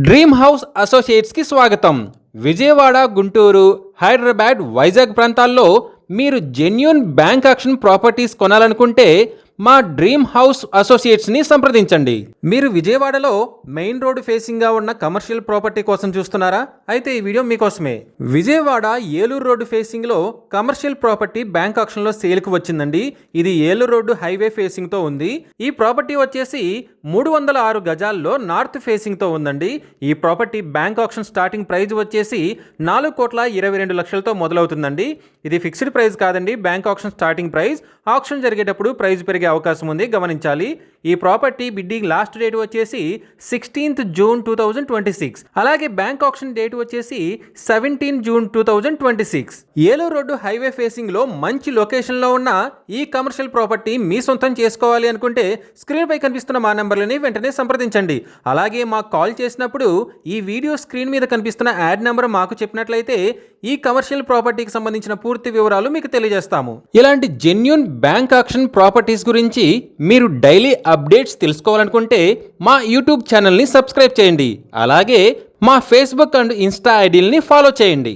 Dream house అసోసియేట్స్కి స్వాగతం. విజయవాడ, గుంటూరు, హైదరాబాద్, వైజాగ్ ప్రాంతాల్లో మీరు జెన్యూన్ బ్యాంక్ ఆక్షన్ ప్రాపర్టీస్ కొనాలనుకుంటే మా డ్రీమ్ హౌస్ అసోసియేట్స్ని సంప్రదించండి. మీరు విజయవాడలో మెయిన్ రోడ్ ఫేసింగ్గా ఉన్న కమర్షియల్ ప్రాపర్టీ కోసం చూస్తున్నారా? అయితే ఈ వీడియో మీకోసమే. విజయవాడ ఏలూరు రోడ్డు ఫేసింగ్లో కమర్షియల్ ప్రాపర్టీ బ్యాంక్ ఆక్షన్లో సేల్కి వచ్చిందండి. ఇది ఏలూరు రోడ్డు హైవే ఫేసింగ్తో ఉంది. ఈ ప్రాపర్టీ వచ్చేసి 306 గజాల్లో నార్త్ ఫేసింగ్తో ఉందండి. ఈ property bank auction starting price వచ్చేసి 4,22,00,000తో మొదలవుతుందండి. ఇది ఫిక్స్డ్ ప్రైస్ కాదండి, bank auction starting price. Auction జరిగేటప్పుడు ప్రైస్ పెరిగే అవకాశం ఉంది, గమనించాలి. ఈ ప్రాపర్టీ బిడ్డింగ్ లాస్ట్ డేట్ వచ్చేసి 16th June 2026. అలాగే బ్యాంక్ ఆక్షన్ డేట్ వచ్చేసి 17 June 2026. Eluru road highway facing లో మంచి లొకేషన్ లో ఉన్న ఈ కమర్షియల్ ప్రాపర్టీ మీ సొంతం చేసుకోవాలి అనుకుంటే స్క్రీన్ పై కనిపిస్తున్న మా నంబర్లని వెంటనే సంప్రదించండి. అలాగే మాకు కాల్ చేసినప్పుడు ఈ వీడియో స్క్రీన్ మీద కనిపిస్తున్న యాడ్ నెంబర్ మాకు చెప్పినట్లయితే ఈ కమర్షియల్ ప్రాపర్టీకి సంబంధించిన పూర్తి వివరాలు మీకు తెలియజేస్తాము. ఇలాంటి జెన్యూన్ బ్యాంక్ ఆక్షన్ ప్రాపర్టీస్ గురించి మీరు డైలీ అప్డేట్స్ తెలుసుకోవాలనుకుంటే మా యూట్యూబ్ ఛానల్ని సబ్స్క్రైబ్ చేయండి. అలాగే మా ఫేస్బుక్ అండ్ ఇన్స్టా ఐడీలని ఫాలో చేయండి.